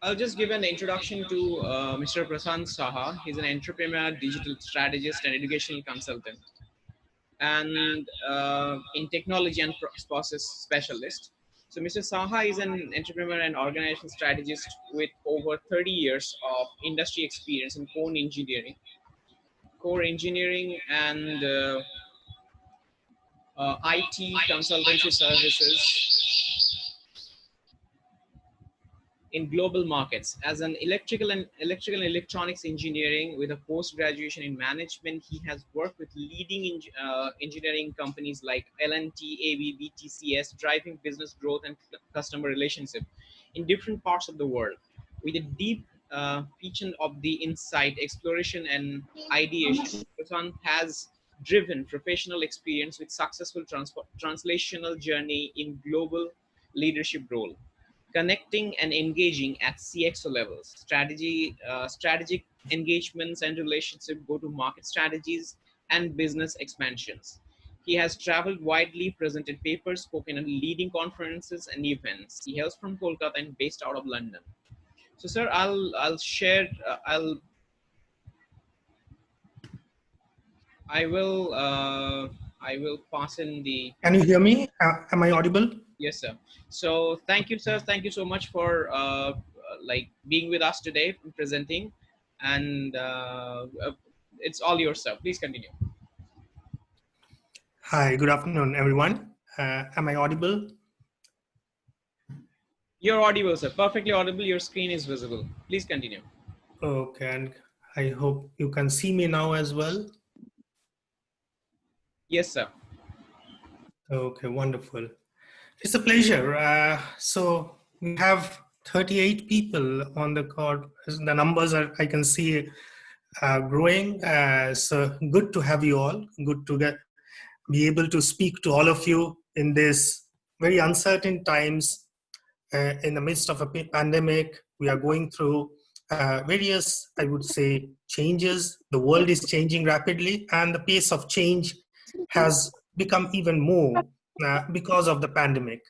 I'll just give an introduction to Mr. Prasant Saha. He's an entrepreneur, digital strategist, and educational consultant, and in technology and process specialist. So, Mr. Saha is an entrepreneur and organization strategist with over 30 years of industry experience in core engineering, and IT consultancy services in global markets. As an electrical and electronics engineering with a post graduation in management, he has worked with leading engineering companies like L&T, ABB, TCS, driving business growth and customer relationship in different parts of the world. With a deep passion of the insight, exploration, and ideation, Prashant has driven professional experience with successful translational journey in global leadership role, connecting and engaging at CXO levels, strategic engagements and relationship, go-to-market strategies, and business expansions. He has traveled widely, presented papers, spoken at leading conferences and events. He hails from Kolkata and based out of London. So, sir, I'll share. I will I will pass in the. Can you hear me? Am I audible? Yes, sir. So thank you, sir. Thank you so much for like being with us today, presenting, and it's all yours, sir. Please continue. Hi, good afternoon, everyone. Am I audible? You're audible, sir. Perfectly audible. Your screen is visible. Please continue. Okay, and I hope you can see me now as well. Yes, sir. Okay, wonderful. It's a pleasure. So we have 38 people on the call. The numbers are, I can see, growing. So good to have you all. Good to be able to speak to all of you in this very uncertain times. In the midst of a pandemic, we are going through various, I would say, changes. The world is changing rapidly, and the pace of change has become even more because of the pandemic.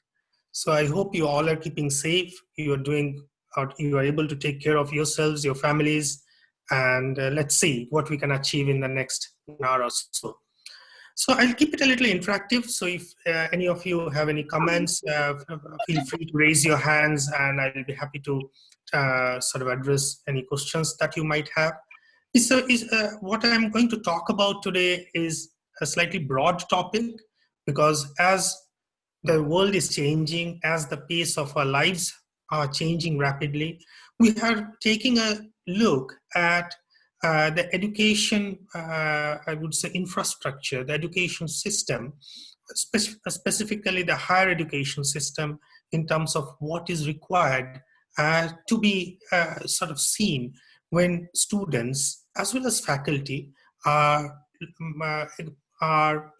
So I hope you all are keeping safe. You are doing, or you are able to take care of yourselves, your families, and let's see what we can achieve in the next 1 hour or so. So I'll keep it a little interactive. So if any of you have any comments, feel free to raise your hands, and I'll be happy to sort of address any questions that you might have. What I'm going to talk about today is a slightly broad topic, because as the world is changing, as the pace of our lives are changing rapidly, we are taking a look at the education, I would say, infrastructure, the education system, specifically the higher education system, in terms of what is required to be sort of seen when students as well as faculty are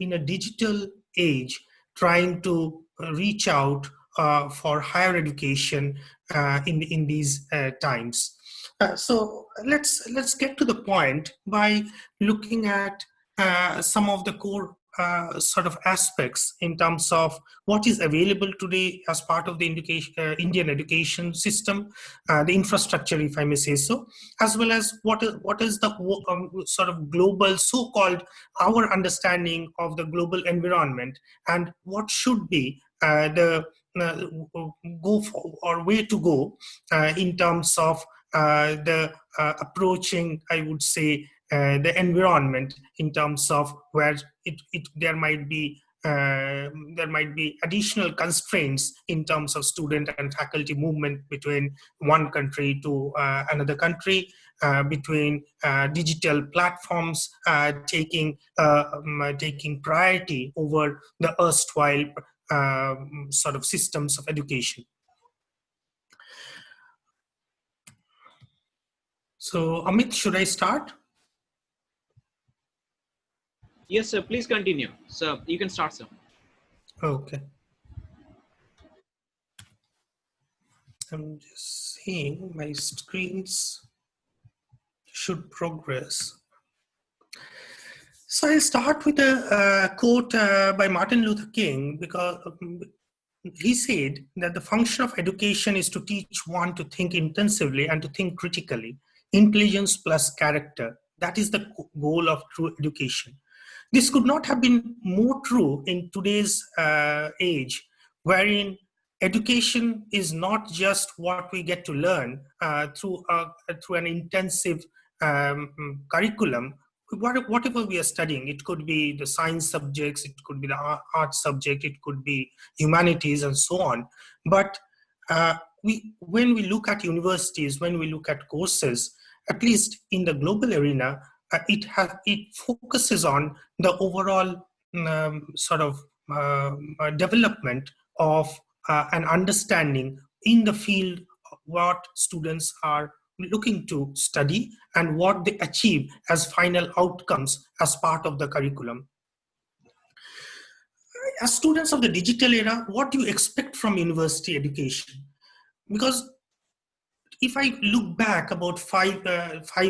in a digital age, trying to reach out for higher education in these times. So let's get to the point by looking at some of the core sort of aspects in terms of what is available today as part of the Indian education system, the infrastructure, if I may say so, as well as what is the sort of global, so-called, our understanding of the global environment, and what should be the go for, or way to go in terms of the approaching, I would say, the environment, in terms of where there might be additional constraints in terms of student and faculty movement between one country to another country, between digital platforms taking priority over the erstwhile sort of systems of education. So, Amit, should I start? Yes, sir. Please continue. So you can start, sir. Okay. I'm just seeing my screens should progress. So I'll start with a quote by Martin Luther King, because he said that the function of education is to teach one to think intensively and to think critically. Intelligence plus character. That is the goal of true education. This could not have been more true in today's age, wherein education is not just what we get to learn through an intensive curriculum. Whatever we are studying, it could be the science subjects, it could be the art subject, it could be humanities, and so on. But when we look at universities, when we look at courses, at least in the global arena, it focuses on the overall sort of development of an understanding in the field of what students are looking to study and what they achieve as final outcomes as part of the curriculum. As students of the digital era, what do you expect from university education? Because if I look back about 5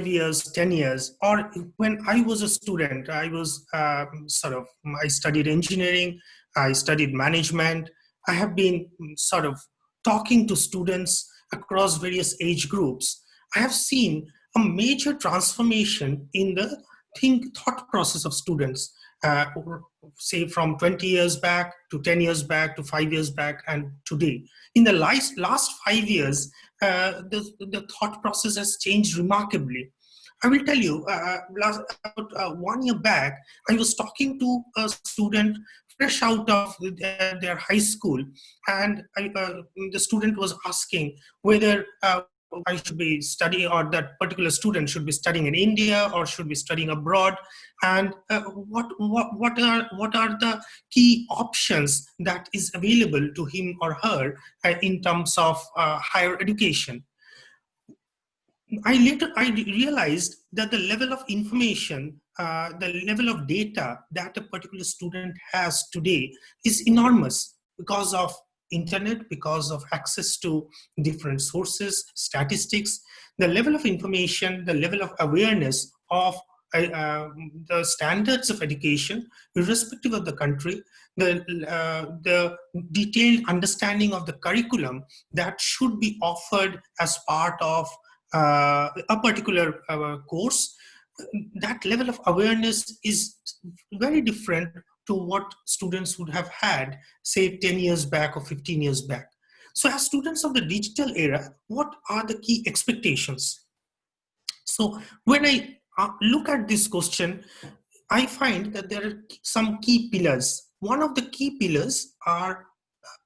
years, 10 years, or when I was a student, I was I studied engineering, I studied management. I have been sort of talking to students across various age groups. I have seen a major transformation in the thought process of students, say from 20 years back to 10 years back to 5 years back and today. In the last 5 years, the thought process has changed remarkably. I will tell you, about 1 year back, I was talking to a student fresh out of their high school, and the student was asking whether I should be studying, or that particular student should be studying in India or should be studying abroad, and what are the key options that is available to him or her in terms of higher education. I realized that the level of information, the level of data that a particular student has today is enormous because of internet, because of access to different sources, statistics. The level of information, the level of awareness of the standards of education, irrespective of the country, the detailed understanding of the curriculum that should be offered as part of a particular course, that level of awareness is very different to what students would have had, say, 10 years back or 15 years back. So as students of the digital era, what are the key expectations? So when I look at this question, I find that there are some key pillars. One of the key pillars are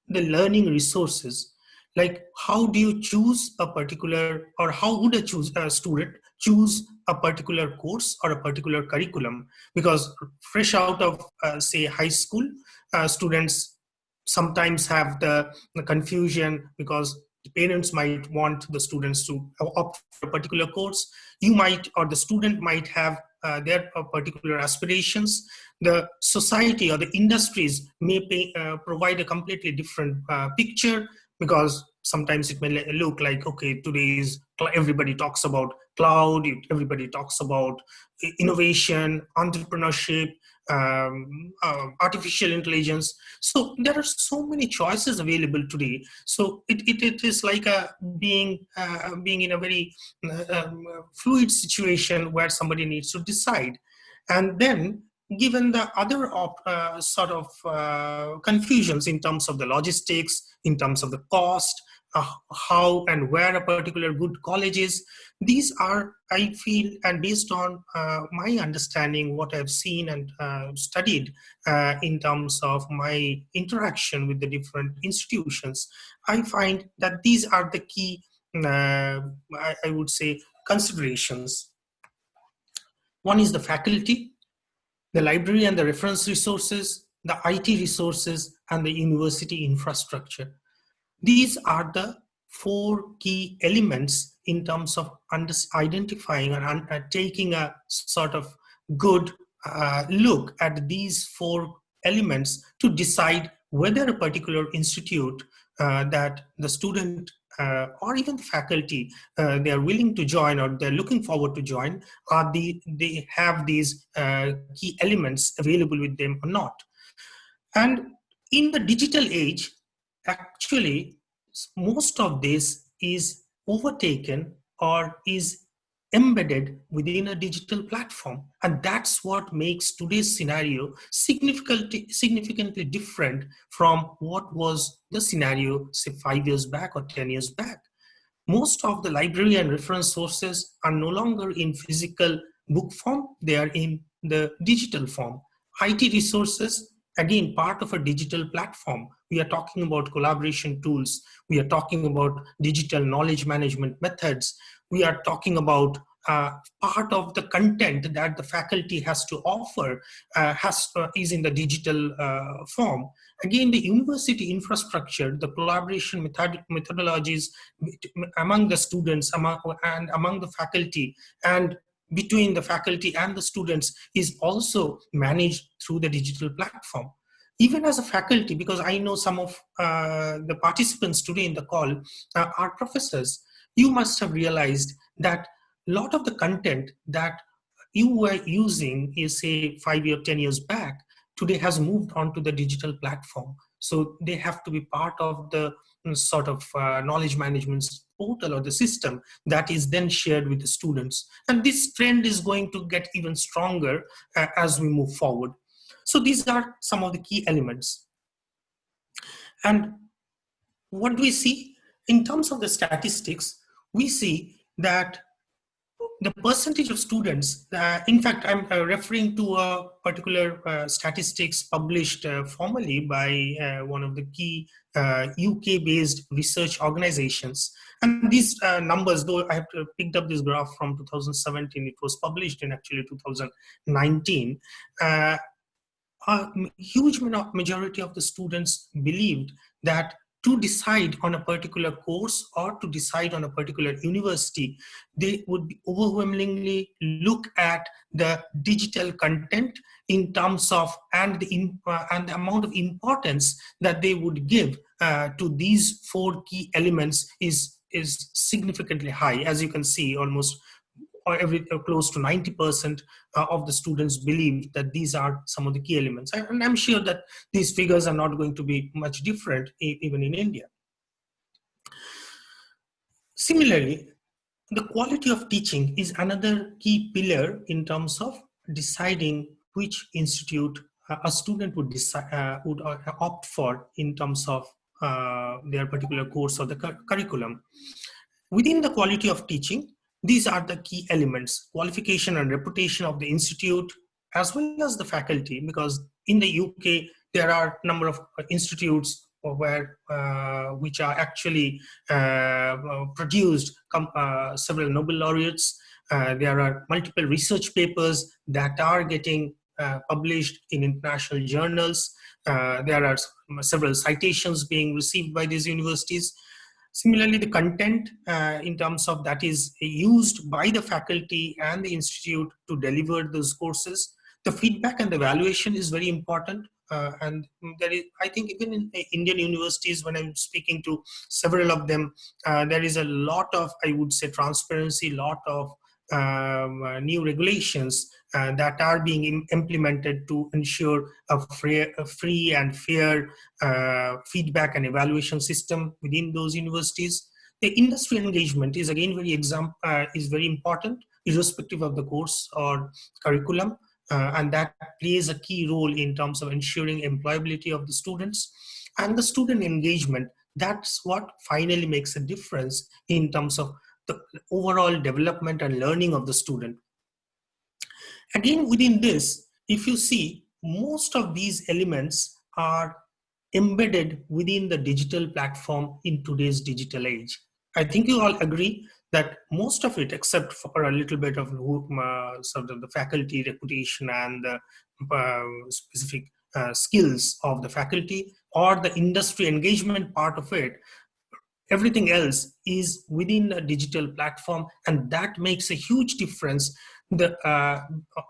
the learning resources. Like, how do you choose a particular, or how would a student choose a particular course or a particular curriculum? Because fresh out of, say, high school, students sometimes have the confusion because the parents might want the students to opt for a particular course. You might, or the student might have their particular aspirations. The society or the industries may provide a completely different picture, because sometimes it may look like, okay, today's everybody talks about cloud, everybody talks about innovation, entrepreneurship, artificial intelligence. So there are so many choices available today. So it is like being in a very fluid situation where somebody needs to decide. And then, given the other confusions in terms of the logistics, in terms of the cost, how and where a particular good college is, these are, I feel, and based on my understanding, what I've seen and studied in terms of my interaction with the different institutions, I find that these are the key, I would say, considerations. One is the faculty, the library and the reference resources, the IT resources, and the university infrastructure. These are the four key elements in terms of identifying and taking a sort of good look at these four elements to decide whether a particular institute that the student or even the faculty they are willing to join, or they're looking forward to join, they have these key elements available with them or not. And in the digital age, actually most of this is overtaken or is embedded within a digital platform, and that's what makes today's scenario significantly different from what was the scenario, say, 5 years back or 10 years back. Most of the library and reference sources are no longer in physical book form, they are in the digital form. IT resources, again, part of a digital platform. We are talking about collaboration tools, we are talking about digital knowledge management methods, we are talking about part of the content that the faculty has to offer is in the digital form. Again, the university infrastructure, the collaboration methodologies among the students and among the faculty, and between the faculty and the students, is also managed through the digital platform. Even as a faculty, because I know some of the participants today in the call are professors, you must have realized that a lot of the content that you were using is, say, 5 years, 10 years back, today has moved on to the digital platform. So they have to be part of the sort of knowledge management portal or the system that is then shared with the students. And this trend is going to get even stronger as we move forward. So these are some of the key elements. And what do we see? In terms of the statistics, we see that the percentage of students, in fact, I'm referring to a particular statistics published formally by one of the key UK-based research organizations. And these numbers, though I have picked up this graph from 2017, it was published in actually 2019. A huge majority of the students believed that to decide on a particular course or to decide on a particular university, they would overwhelmingly look at the digital content in terms of and the amount of importance that they would give to these four key elements is significantly high. As you can see, almost close to 90% of the students believe that these are some of the key elements. And I'm sure that these figures are not going to be much different even in India. Similarly, the quality of teaching is another key pillar in terms of deciding which institute a student would opt for in terms of their particular course or the curriculum. Within the quality of teaching, these are the key elements: qualification and reputation of the institute, as well as the faculty, because in the UK, there are a number of institutes which are actually produced several Nobel laureates. There are multiple research papers that are getting published in international journals. There are several citations being received by these universities. Similarly, the content in terms of that is used by the faculty and the institute to deliver those courses. The feedback and the evaluation is very important. And there is, I think, even in Indian universities, when I'm speaking to several of them, there is a lot of, I would say, transparency, lot of new regulations that are being implemented to ensure a free and fair feedback and evaluation system within those universities. The industry engagement is again very important, irrespective of the course or curriculum, and that plays a key role in terms of ensuring employability of the students. And the student engagement, that's what finally makes a difference in terms of the overall development and learning of the student. Again, within this, if you see, most of these elements are embedded within the digital platform in today's digital age. I think you all agree that most of it, except for a little bit of sort of the faculty reputation and the specific skills of the faculty or the industry engagement part of it, everything else is within a digital platform, and that makes a huge difference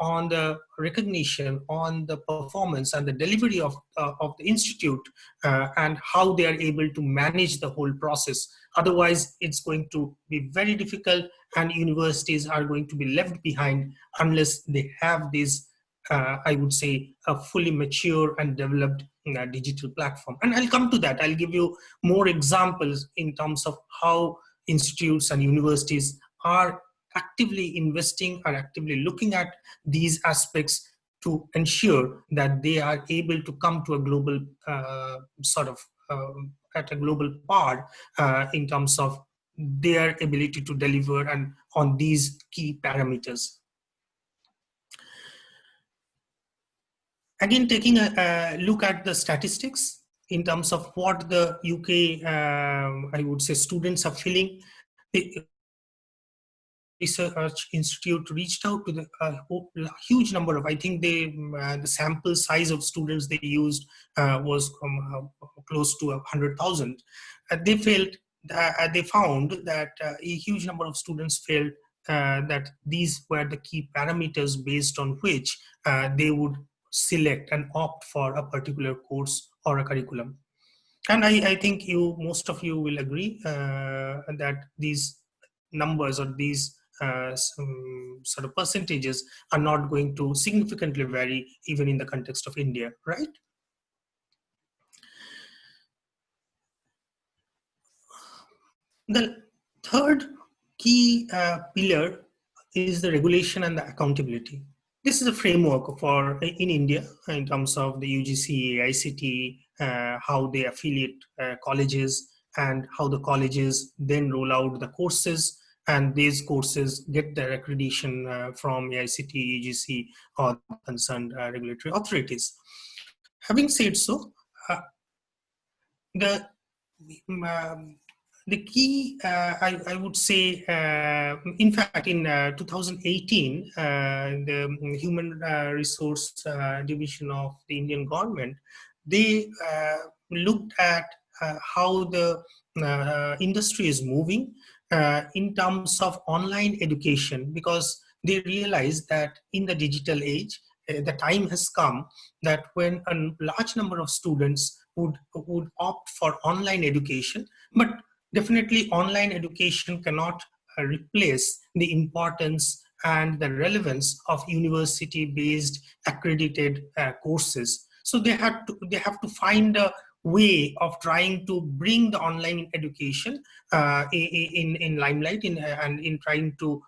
on the recognition, on the performance and the delivery of the institute, and how they are able to manage the whole process. Otherwise, it's going to be very difficult, and universities are going to be left behind unless they have this, I would say, a fully mature and developed digital platform. And I'll come to that. I'll give you more examples in terms of how institutes and universities are actively investing, are actively looking at these aspects to ensure that they are able to come to a global at a global par in terms of their ability to deliver and on these key parameters. Again, taking a look at the statistics in terms of what the UK, I would say, students are feeling. The Research Institute reached out to the huge number of, I think the sample size of students they used was close to 100,000. They found that a huge number of students felt that these were the key parameters based on which they would select and opt for a particular course or a curriculum. And I think most of you will agree that these numbers or these sort of percentages are not going to significantly vary even in the context of India, right? The third key pillar is the regulation and the accountability. This is a framework for in India in terms of the UGC, AICTE, how they affiliate colleges and how the colleges then roll out the courses, and these courses get their accreditation from AICTE, UGC, or concerned regulatory authorities. Having said so, the key, I would say, in fact, in 2018, the Human Resource Division of the Indian government, they looked at how the industry is moving in terms of online education, because they realized that in the digital age, the time has come that when a large number of students would opt for online education, but definitely online education cannot replace the importance and the relevance of university-based accredited courses. So they have to find a way of trying to bring the online education in limelight and in trying to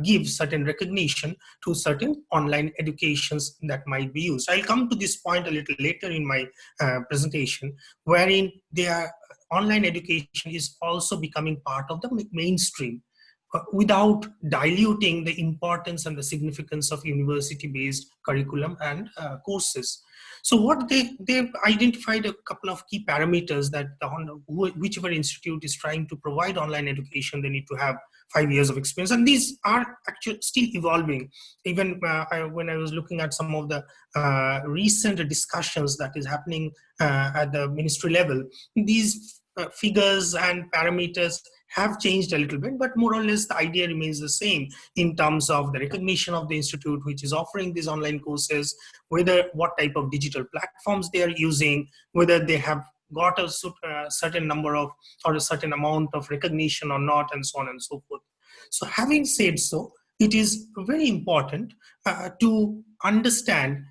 give certain recognition to certain online educations that might be used. I'll come to this point a little later in my presentation, wherein online education is also becoming part of the mainstream without diluting the importance and the significance of university-based curriculum and courses. So what they've identified a couple of key parameters that whichever institute is trying to provide online education, they need to have 5 years of experience, and these are actually still evolving. Even when I was looking at some of the recent discussions that is happening at the ministry level, these figures and parameters have changed a little bit, but more or less the idea remains the same in terms of the recognition of the institute which is offering these online courses, whether what type of digital platforms they are using, whether they have got a certain number of or a certain amount of recognition or not, and so on and so forth. So having said so, it is very important to understand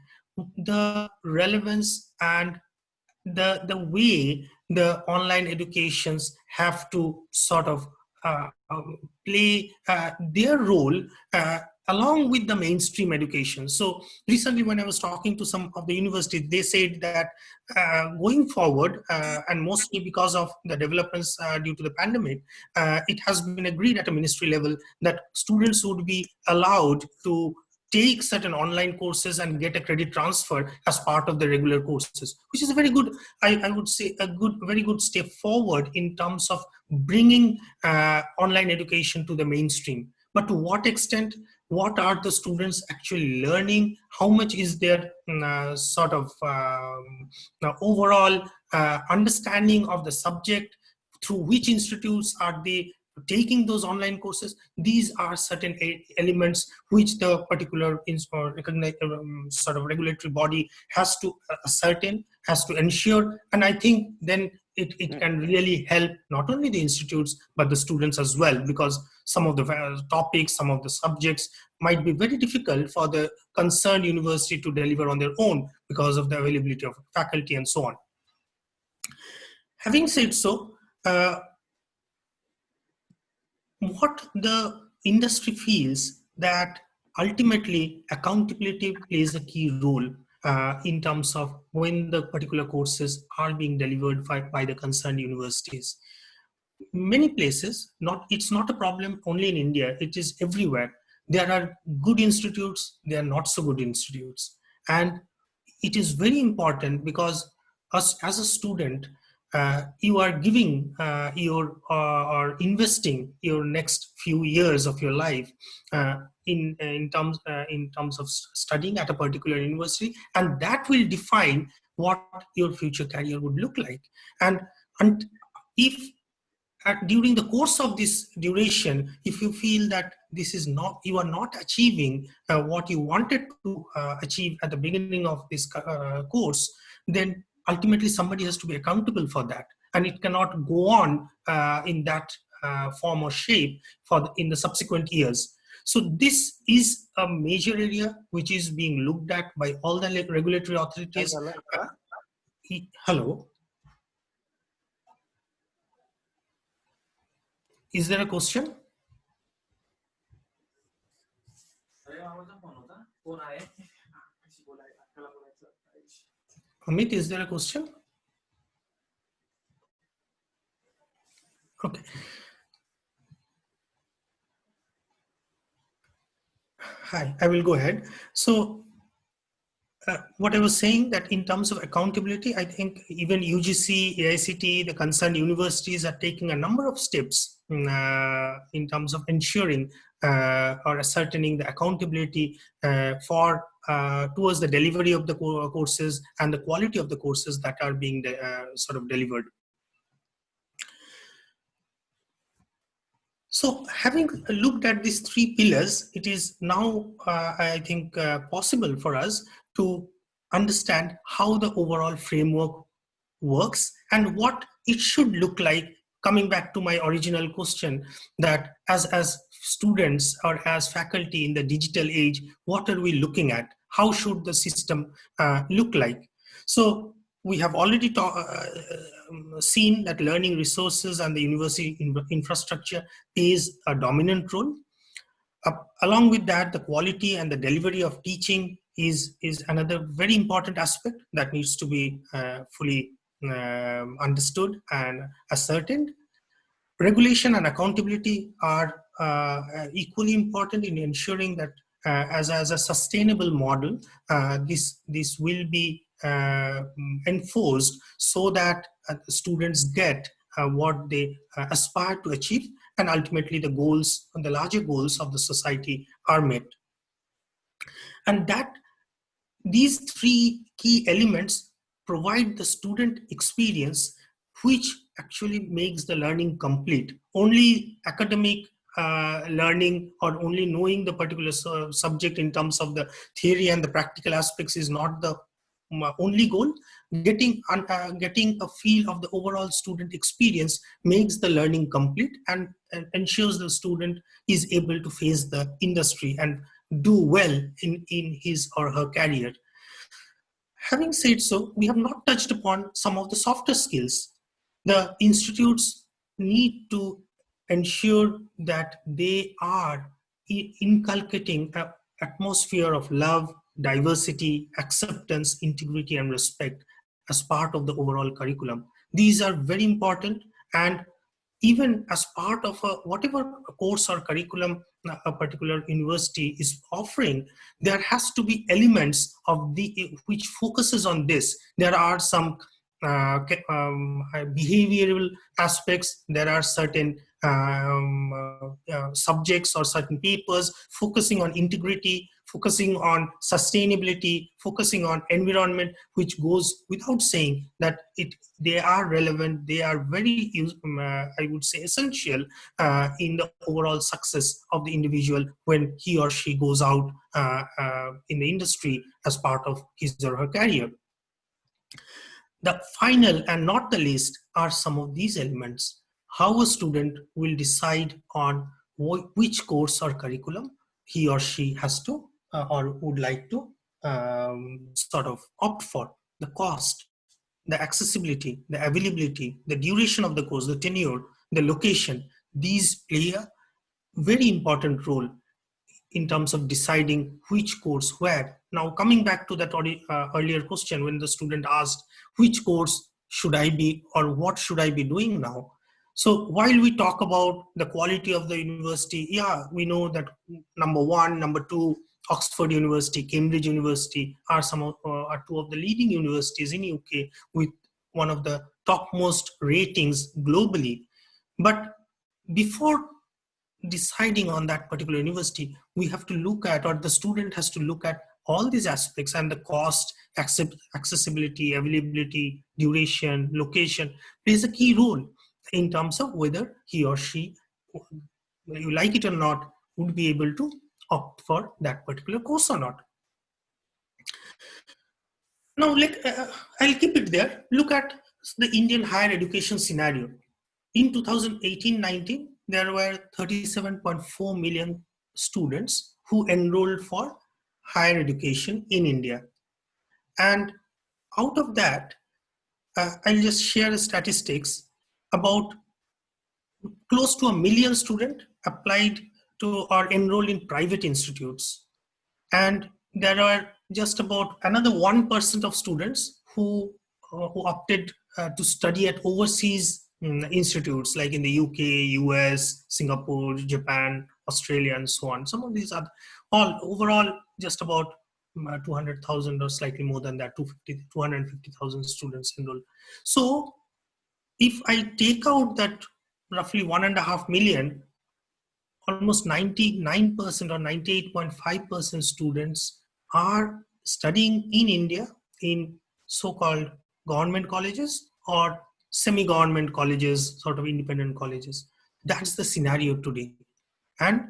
the relevance and the way the online educations have to sort of play their role along with the mainstream education. So recently when I was talking to some of the universities, they said that going forward, and mostly because of the developments due to the pandemic, it has been agreed at a ministry level that students would be allowed to take certain online courses and get a credit transfer as part of the regular courses, which is a very good, I would say, very good step forward in terms of bringing online education to the mainstream. But to what extent? What are the students actually learning? How much is their sort of overall understanding of the subject? Through which institutes are they taking those online courses. These are certain elements which the particular sort of regulatory body has to ascertain, has to ensure. And I think then it can really help not only the institutes, but the students as well, because some of the topics, some of the subjects might be very difficult for the concerned university to deliver on their own because of the availability of faculty and so on. Having said so, what the industry feels that ultimately accountability plays a key role in terms of when the particular courses are being delivered by the concerned universities. Many places, it's not a problem only in India, it is everywhere. There are good institutes, there are not so good institutes. And it is very important because us as a student, you are giving or investing your next few years of your life in terms of studying at a particular university, and that will define what your future career would look like. And if during the course of this duration, if you feel that you are not achieving what you wanted to achieve at the beginning of this course, then ultimately somebody has to be accountable for that, and it cannot go on in that form or shape in the subsequent years. So this is a major area which is being looked at by all the regulatory authorities. Hello. Is there a question? Amit, is there a question? Okay. Hi, I will go ahead. So what I was saying, that in terms of accountability, I think even UGC, AICTE, the concerned universities are taking a number of steps in terms of ensuring or ascertaining the accountability towards the delivery of the courses and the quality of the courses that are being sort of delivered. So having looked at these three pillars, it is now, I think, possible for us to understand how the overall framework works and what it should look like. Coming back to my original question, that as students or as faculty in the digital age, what are we looking at? How should the system look like? So we have already seen that learning resources and the university infrastructure plays a dominant role. Along with that, the quality and the delivery of teaching is another very important aspect that needs to be fully understood and ascertained. Regulation and accountability are equally important in ensuring that as a sustainable model, this will be enforced so that students get what they aspire to achieve, and ultimately the goals, the larger goals of the society are met. And that these three key elements provide the student experience which actually makes the learning complete. Only academic learning or only knowing the particular subject in terms of the theory and the practical aspects is not the only goal. Getting a feel of the overall student experience makes the learning complete and ensures the student is able to face the industry and do well in his or her career. Having said so, we have not touched upon some of the softer skills. The institutes need to ensure that they are inculcating an atmosphere of love, diversity, acceptance, integrity, and respect as part of the overall curriculum. These are very important, and even as part of whatever course or curriculum a particular university is offering, there has to be elements of which focuses on this. There are some behavioral aspects, there are certain subjects or certain papers, focusing on integrity, focusing on sustainability, focusing on environment, which goes without saying that they are relevant, they are very, I would say, essential in the overall success of the individual when he or she goes out in the industry as part of his or her career. The final and not the least are some of these elements. How a student will decide on which course or curriculum he or she has to or would like to sort of opt for. The cost, the accessibility, the availability, the duration of the course, the tenure, the location, these play a very important role in terms of deciding which course where. Now, coming back to that earlier question, when the student asked, which course should I be or what should I be doing now? So while we talk about the quality of the university, yeah, we know that number one, number two, Oxford University, Cambridge University are are two of the leading universities in UK with one of the topmost ratings globally. But before deciding on that particular university, we have to look at, or the student has to look at all these aspects, and the cost, accessibility, availability, duration, location plays a key role in terms of whether he or she, you like it or not, would be able to opt for that particular course or not. Now, I'll keep it there. Look at the Indian higher education scenario. In 2018-19, there were 37.4 million students who enrolled for higher education in India. And out of that, I'll just share statistics. About close to 1 million students applied to or enrolled in private institutes. And there are just about another 1% of students who opted to study at overseas institutes like in the UK, US, Singapore, Japan, Australia, and so on. Some of these are all overall just about 200,000 or slightly more than that, 250,000 students enrolled. So if I take out that roughly 1.5 million, almost 99% or 98.5% students are studying in India in so-called government colleges or semi-government colleges, sort of independent colleges. That's the scenario today. And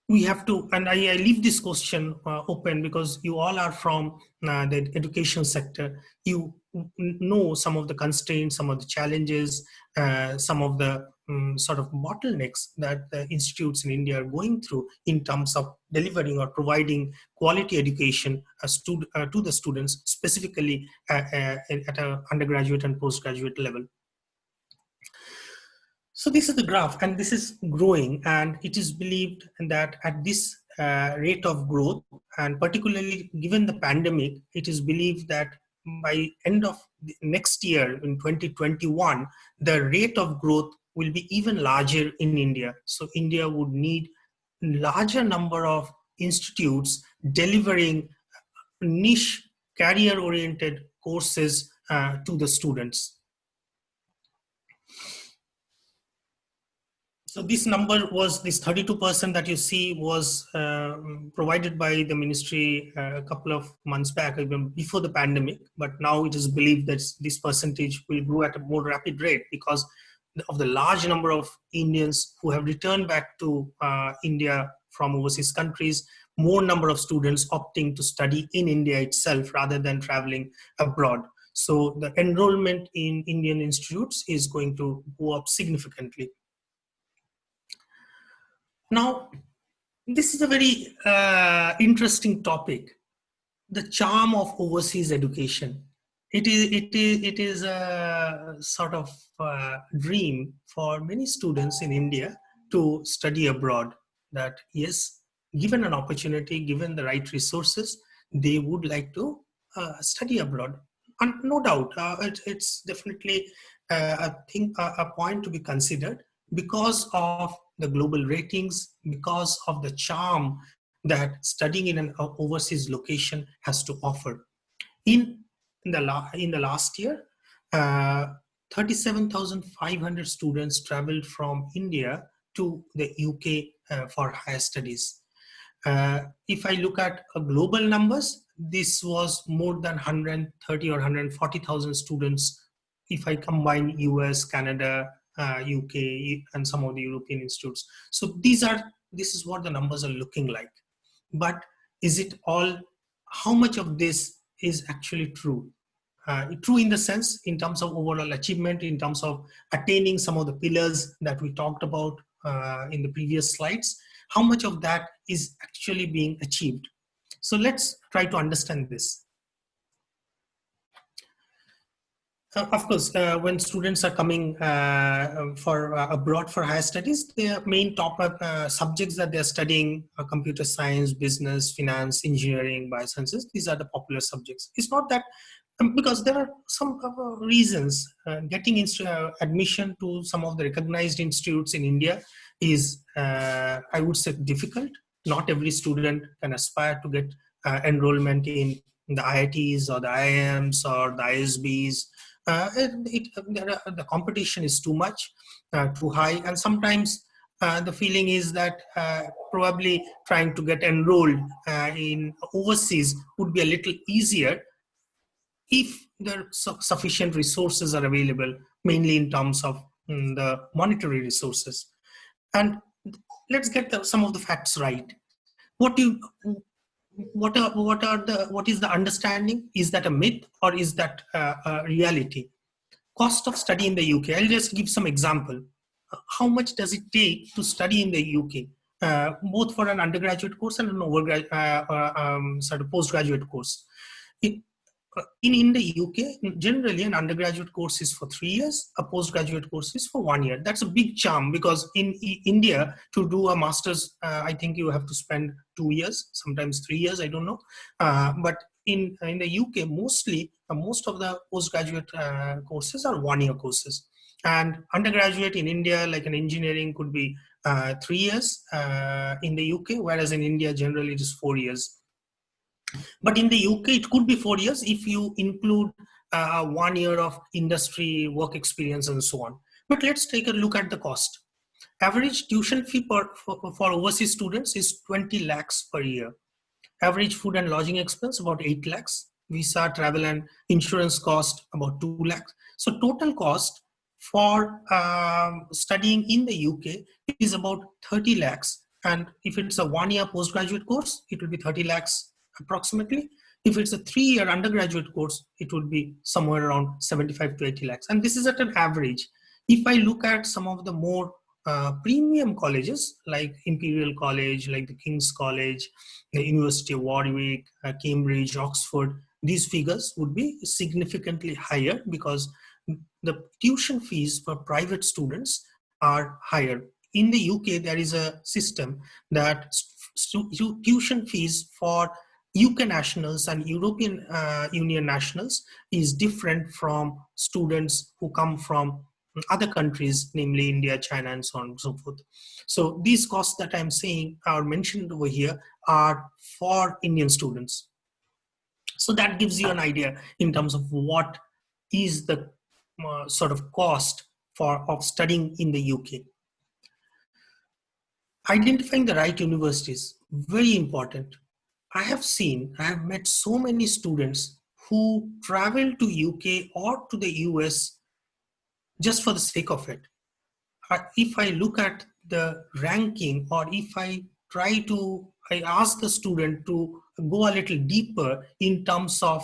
we have to, and I leave this question open because you all are from the education sector. You know some of the constraints, some of the challenges, some of the sort of bottlenecks that the institutes in India are going through in terms of delivering or providing quality education to the students, specifically at an undergraduate and postgraduate level. So this is the graph, and this is growing, and it is believed that at this rate of growth, and particularly given the pandemic, it is believed that by end of next year in 2021, the rate of growth will be even larger in India. So India would need larger number of institutes delivering niche career-oriented courses to the students. So this number was, this 32% that you see was provided by the ministry a couple of months back, even before the pandemic, but now it is believed that this percentage will grow at a more rapid rate because of the large number of Indians who have returned back to India from overseas countries, more number of students opting to study in India itself rather than traveling abroad. So the enrollment in Indian institutes is going to go up significantly. Now, this is a very interesting topic, the charm of overseas education. It is a sort of dream for many students in India to study abroad, that yes, given an opportunity, given the right resources, they would like to study abroad. And no doubt, it's definitely a point to be considered because of the global ratings, because of the charm that studying in an overseas location has to offer. In the last year, 37,500 students traveled from India to the UK for higher studies. If I look at global numbers, this was more than 130 or 140,000 students if I combine US, Canada, UK, and some of the European institutes. So this is what the numbers are looking like. But is it all, how much of this is actually true? True in the sense, in terms of overall achievement, in terms of attaining some of the pillars that we talked about in the previous slides, how much of that is actually being achieved? So let's try to understand this. Of course, when students are coming for abroad for higher studies, their main top subjects that they're studying are computer science, business, finance, engineering, biosciences. These are the popular subjects. It's not that, because there are some reasons. Getting admission to some of the recognized institutes in India is, I would say, difficult. Not every student can aspire to get enrollment in the IITs or the IIMs or the ISBs. The competition is too much, too high, and sometimes the feeling is that probably trying to get enrolled in overseas would be a little easier if there are sufficient resources are available, mainly in terms of the monetary resources. And let's get some of the facts right. What is the understanding? Is that a myth or is that a reality? Cost of study in the UK. I'll just give some example. How much does it take to study in the UK, both for an undergraduate course and an postgraduate course? In the UK, generally an undergraduate course is for 3 years, a postgraduate course is for 1 year. That's a big charm, because in India, to do a master's, I think you have to spend 2 years, sometimes 3 years, I don't know. But in the UK, mostly, most of the postgraduate courses are 1 year courses. And undergraduate in India, like an engineering, could be 3 years in the UK, whereas in India, generally it is 4 years. But in the UK, it could be 4 years if you include 1 year of industry work experience and so on. But let's take a look at the cost. Average tuition fee for overseas students is 20 lakhs per year. Average food and lodging expense about 8 lakhs. Visa, travel and insurance cost about 2 lakhs. So total cost for studying in the UK is about 30 lakhs. And if it's a 1 year postgraduate course, it will be 30 lakhs approximately. If it's a 3 year undergraduate course, it would be somewhere around 75 to 80 lakhs. And this is at an average. If I look at some of the more premium colleges like Imperial College, like the King's College, the University of Warwick, Cambridge, Oxford, these figures would be significantly higher because the tuition fees for private students are higher. In the UK, there is a system that tuition fees for UK nationals and European Union nationals is different from students who come from other countries, namely India, China, and so on and so forth. So these costs that I'm saying are mentioned over here are for Indian students. So that gives you an idea in terms of what is the sort of cost of studying in the UK. Identifying the right universities, very important. I have met so many students who travel to UK or to the US just for the sake of it. If I look at the ranking, or if I ask the student to go a little deeper in terms of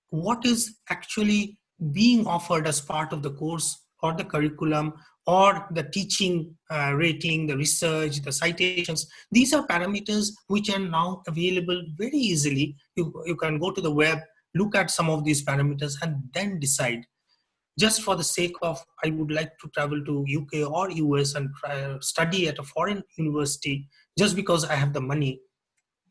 what is actually being offered as part of the course or the curriculum or the teaching rating, the research, the citations. These are parameters which are now available very easily. You can go to the web, look at some of these parameters and then decide. Just for the sake of, I would like to travel to UK or US and study at a foreign university, just because I have the money,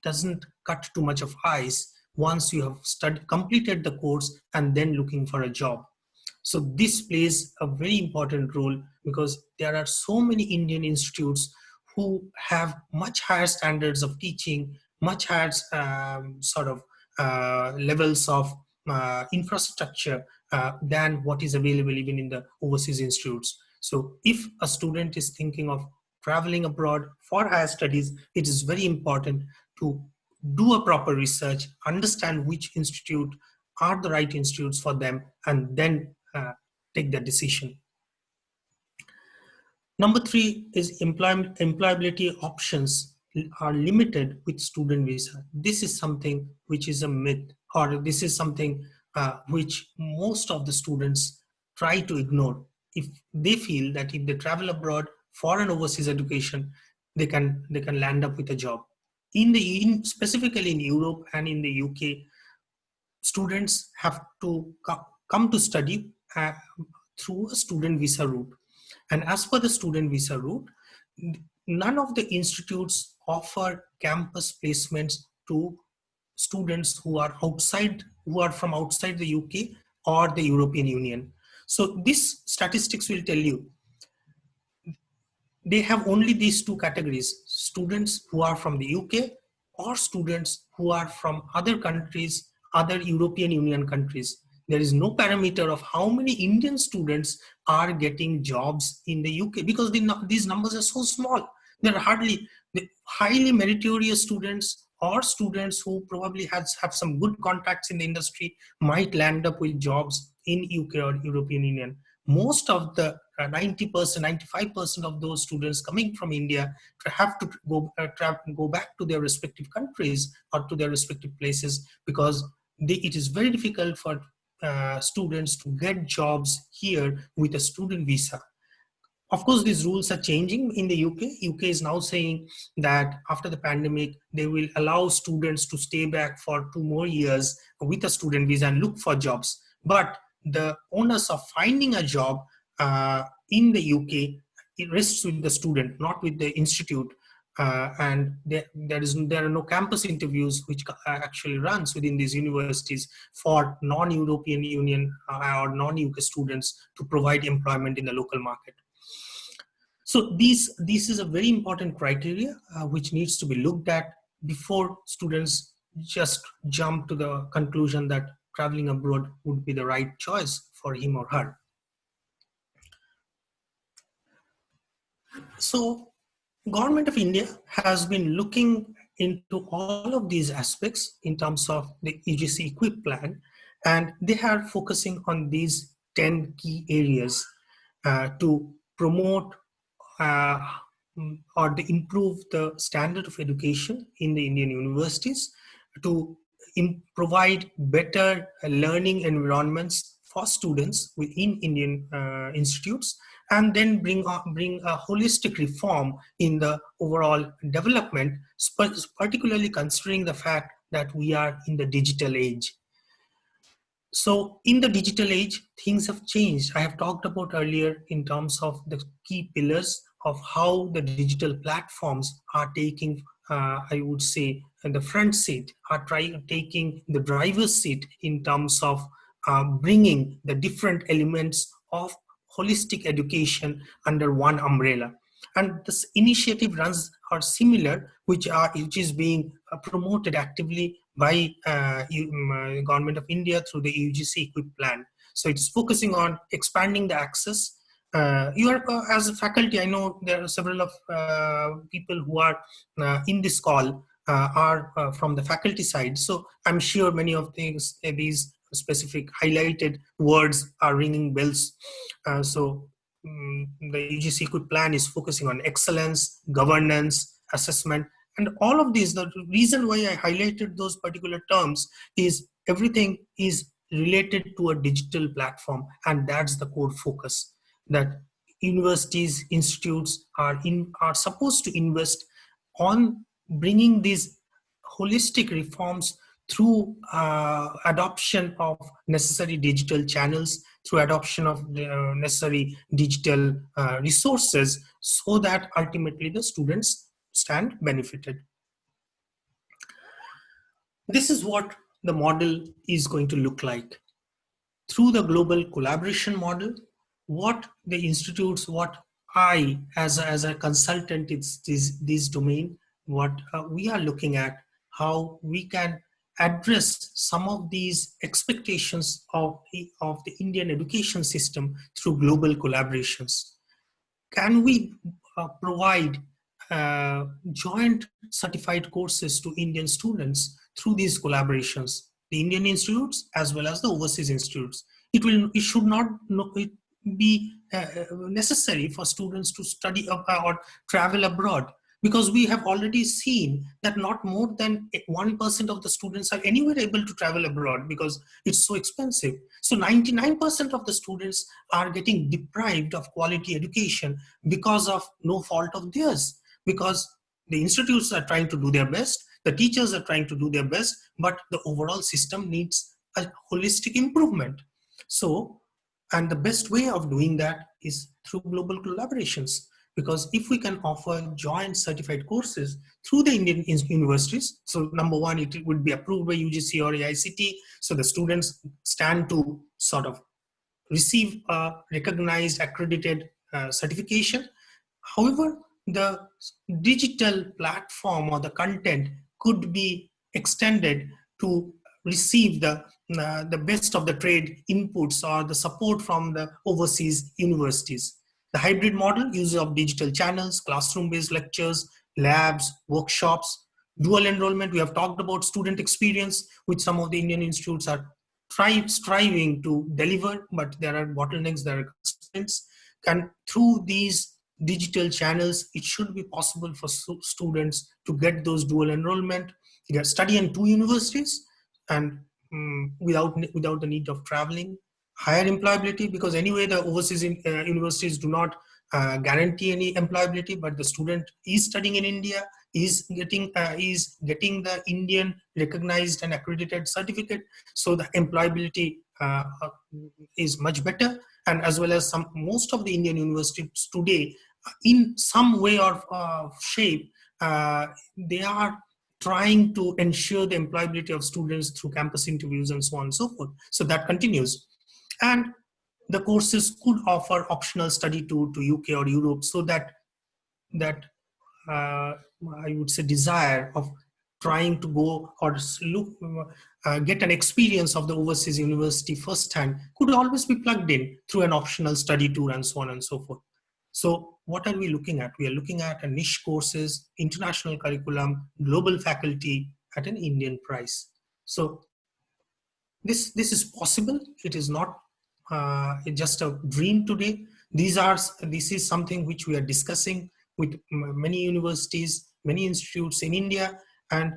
doesn't cut too much of ice once you have completed the course and then looking for a job. So this plays a very important role because there are so many Indian institutes who have much higher standards of teaching, much higher levels of infrastructure than what is available even in the overseas institutes. So if a student is thinking of traveling abroad for higher studies, it is very important to do a proper research, understand which institute are the right institutes for them, and then take the decision. Number three is employability options are limited with student visa. This is something which is a myth, or this is something which most of the students try to ignore. If they feel that if they travel abroad for an overseas education, they can land up with a job. Specifically in Europe and in the UK, students have to come to study through a student visa route. And as per the student visa route, none of the institutes offer campus placements to students who are from outside the UK or the European Union. So these statistics will tell you they have only these two categories: students who are from the UK or students who are from other countries, other European Union countries. There is no parameter of how many Indian students are getting jobs in the UK, because these numbers are so small. There are hardly the highly meritorious students or students who probably have some good contacts in the industry might land up with jobs in UK or European Union. Most of the 90%, 95% of those students coming from India have to go back to their respective countries or to their respective places, because it is very difficult for students to get jobs here with a student visa. Of course, these rules are changing in the UK. UK is now saying that after the pandemic, they will allow students to stay back for 2 more years with a student visa and look for jobs. But the onus of finding a job in the UK, it rests with the student, not with the institute. And there are no campus interviews which actually runs within these universities for non-European Union or non-UK students to provide employment in the local market. So this is a very important criteria which needs to be looked at before students just jump to the conclusion that traveling abroad would be the right choice for him or her. So Government of India has been looking into all of these aspects in terms of the UGC Equip plan, and they are focusing on these 10 key areas to promote uh, or to improve the standard of education in the Indian universities, to provide better learning environments for students within Indian institutes, and then bring a holistic reform in the overall development, particularly considering the fact that we are in the digital age. So in the digital age, things have changed. I have talked about earlier in terms of the key pillars of how the digital platforms are taking, I would say, the front seat, are taking the driver's seat in terms of bringing the different elements of holistic education under one umbrella. And this initiative runs are similar, which is being promoted actively by Government of India through the UGC Equip plan. So it's focusing on expanding the access. You are as a faculty, I know there are several of people who are in this call are from the faculty side. So I'm sure many of these specific highlighted words are ringing bells. The UGC Equip plan is focusing on excellence, governance, assessment, and all of these. The reason why I highlighted those particular terms is everything is related to a digital platform, and that's the core focus. That universities, institutes are supposed to invest on bringing these holistic reforms through adoption of necessary digital channels, through adoption of necessary digital resources, so that ultimately the students stand benefited. This is what the model is going to look like. Through the global collaboration model, what the institutes, what I as a consultant in this domain, what we are looking at, how we can address some of these expectations of the Indian education system through global collaborations? Can we provide joint certified courses to Indian students through these collaborations, the Indian institutes as well as the overseas institutes? It should not be necessary for students to study or travel abroad, because we have already seen that not more than 1% of the students are anywhere able to travel abroad because it's so expensive. So 99% of the students are getting deprived of quality education because of no fault of theirs, because the institutes are trying to do their best, the teachers are trying to do their best, but the overall system needs a holistic improvement. So, and the best way of doing that is through global collaborations, because if we can offer joint certified courses through the Indian universities, so number one, it would be approved by UGC or AICTE, so the students stand to sort of receive a recognized accredited certification. However, the digital platform or the content could be extended to receive the best of the trade inputs or the support from the overseas universities. The hybrid model, use of digital channels, classroom-based lectures, labs, workshops, dual enrollment. We have talked about student experience, which some of the Indian institutes are striving to deliver, but there are bottlenecks, there are constraints. And through these digital channels, it should be possible for students to get those dual enrollment, get study in two universities, and without the need of traveling. Higher employability, because anyway the overseas universities do not guarantee any employability, but the student is studying in India, is getting the Indian recognized and accredited certificate, so the employability is much better. And as well as most of the Indian universities today, in some way or shape, they are trying to ensure the employability of students through campus interviews and so on and so forth. So that continues. And the courses could offer optional study to UK or Europe, so that I would say desire of trying to go or look, get an experience of the overseas university firsthand could always be plugged in through an optional study tour and so on and so forth. So what are we looking at? We are looking at a niche courses, international curriculum, global faculty at an Indian price. So this is possible. It is not just a dream today. This is something which we are discussing with many universities, many institutes in India, and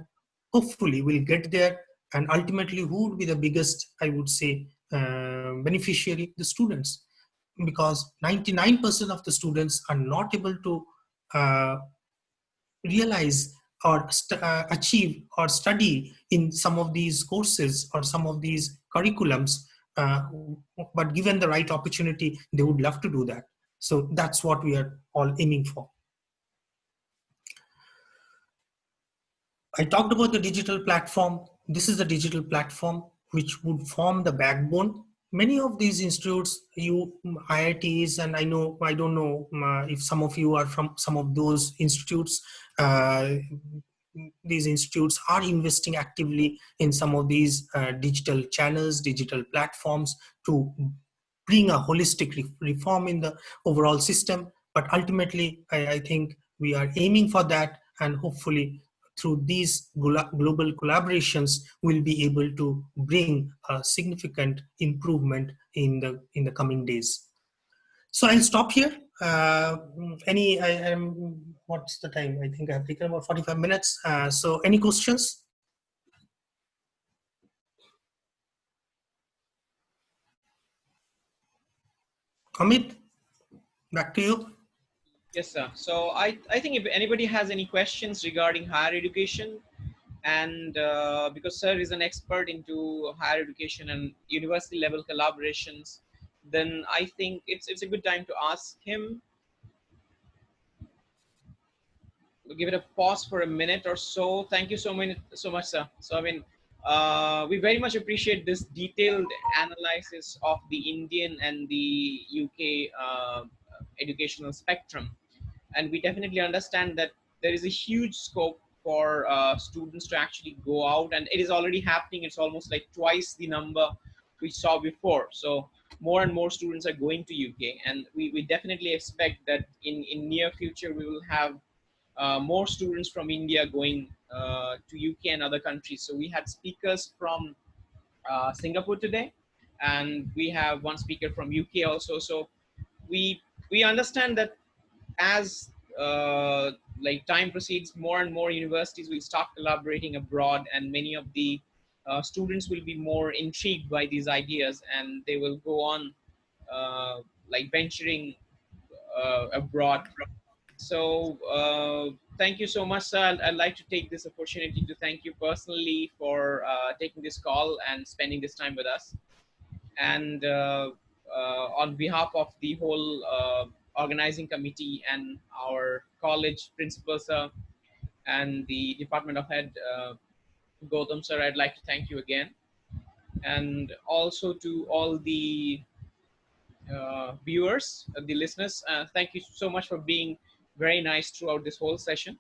hopefully we'll get there. And ultimately, who would be the biggest, I would say, beneficiary? The students, because 99% of the students are not able to uh, realize or achieve or study in some of these courses or some of these curriculums, uh, but given the right opportunity, they would love to do that. So that's what we are all aiming for. I talked about the digital platform. This is the digital platform which would form the backbone. Many of these institutes, IITs, and I don't know if some of you are from some of those institutes. Uh, these institutes are investing actively in some of these digital channels, digital platforms to bring a holistic reform in the overall system. But ultimately, I think we are aiming for that, and hopefully through these global collaborations, we'll be able to bring a significant improvement in the coming days. So I'll stop here. What's the time? I think I've taken about 45 minutes. So any questions? Amit, back to you. Yes, sir. So I think if anybody has any questions regarding higher education, and because sir is an expert into higher education and university level collaborations, then I think it's a good time to ask him. We'll give it a pause for a minute or so. Thank you so much, sir. So I mean, we very much appreciate this detailed analysis of the Indian and the UK educational spectrum, and we definitely understand that there is a huge scope for students to actually go out, and it is already happening. It's almost like twice the number we saw before. So more and more students are going to UK, and we definitely expect that in near future we will have more students from India going to UK and other countries. So we had speakers from Singapore today, and we have one speaker from UK also. So we understand that as like time proceeds, more and more universities will start collaborating abroad, and many of the students will be more intrigued by these ideas, and they will go on like venturing abroad. So thank you so much, sir. I'd like to take this opportunity to thank you personally for taking this call and spending this time with us. And on behalf of the whole organizing committee and our college principal, sir, and the department of head, Gautam, sir, I'd like to thank you again. And also to all the viewers, the listeners, thank you so much for being very nice throughout this whole session.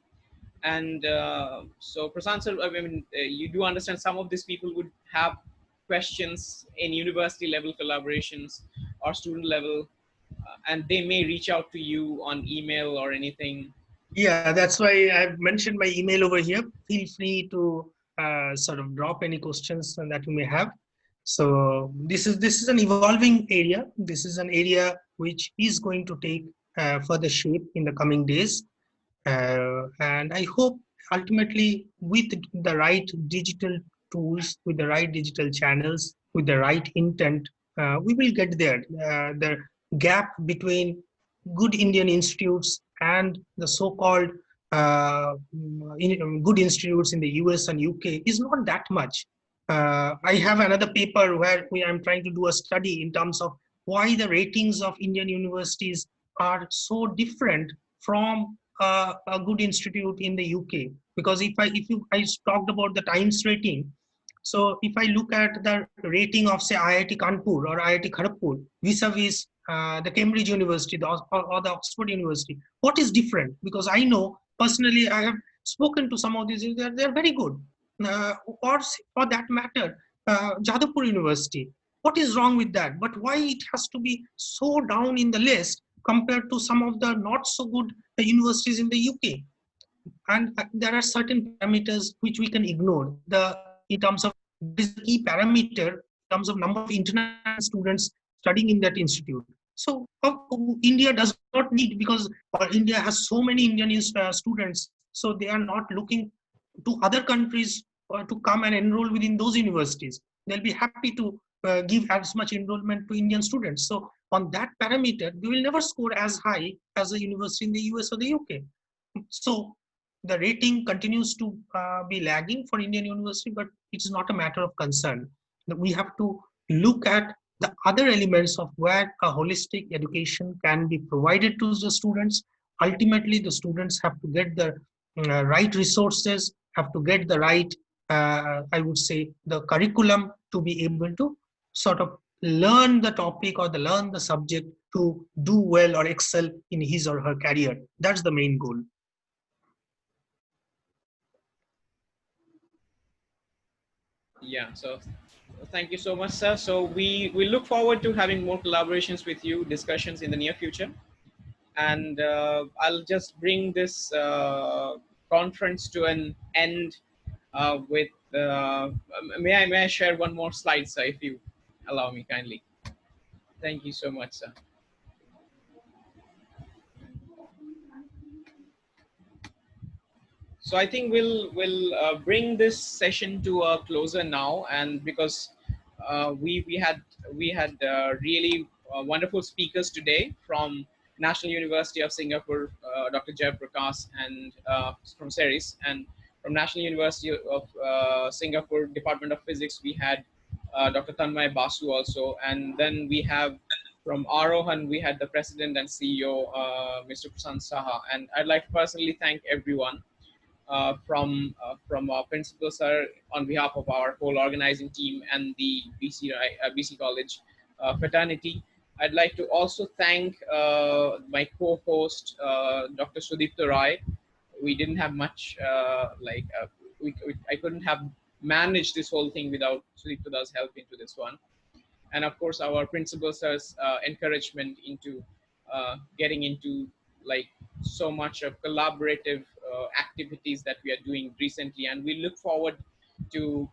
And so, Prasant sir, I mean, you do understand some of these people would have questions in university level collaborations or student level, and they may reach out to you on email or anything. Yeah, that's why I've mentioned my email over here. Feel free to sort of drop any questions that you may have. So this is an evolving area. This is an area which is going to take further shape in the coming days. And I hope ultimately with the right digital tools, with the right digital channels, with the right intent, we will get there. The gap between good Indian institutes and the so-called good institutes in the US and UK is not that much. I have another paper where I'm trying to do a study in terms of why the ratings of Indian universities are so different from a good institute in the UK. Because I talked about the Times rating, so if I look at the rating of say IIT Kanpur or IIT Kharagpur vis-a-vis the Cambridge University or the Oxford University, what is different? Because I know personally, I have spoken to some of these, they're very good. Or for that matter, Jadavpur University. What is wrong with that? But why it has to be so down in the list compared to some of the not so good universities in the UK? And there are certain parameters which we can ignore. In terms of this key parameter in terms of number of international students studying in that institute. So India does not need, because India has so many Indian students, so they are not looking to other countries to come and enroll within those universities. They'll be happy to give as much enrollment to Indian students. So on that parameter, they will never score as high as a university in the US or the UK. So the rating continues to be lagging for Indian university, but it's not a matter of concern. We have to look at the other elements of where a holistic education can be provided to the students. Ultimately, the students have to get the right resources, have to get the right, I would say, the curriculum to be able to sort of learn the topic or learn the subject to do well or excel in his or her career. That's the main goal. Yeah, so thank you so much, sir. So we look forward to having more collaborations with you, discussions in the near future. And I'll just bring this conference to an end with, may I share one more slide, sir, if you allow me kindly. Thank you so much, sir. So I think we'll bring this session to a closer now, and because we had really wonderful speakers today from National University of Singapore, Dr. Jay Prakash, and from CERIS, and from National University of Singapore Department of Physics, we had Dr. Tanmay Basu also, and then we have from Arohan, we had the president and CEO, Mr. Prasant Saha, and I'd like to personally thank everyone from our principal sir on behalf of our whole organizing team and the BC College fraternity. I'd like to also thank my co-host, Dr. Sudipta Rai, we didn't have much I couldn't have managed this whole thing without Sudiptoda's help into this one. And of course our principal sir's encouragement into getting into like so much of collaborative activities that we are doing recently, and we look forward to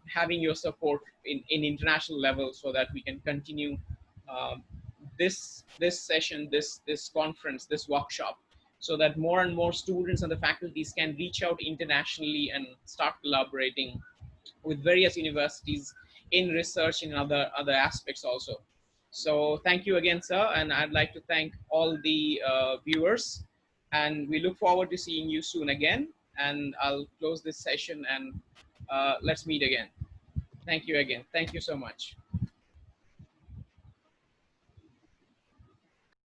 having your support in international level so that we can continue um, this session, this conference, this workshop, so that more and more students and the faculties can reach out internationally and start collaborating with various universities in research in other aspects also. So thank you again, sir, and I'd like to thank all the viewers, and we look forward to seeing you soon again. And I'll close this session, and let's meet again. Thank you again. Thank you so much.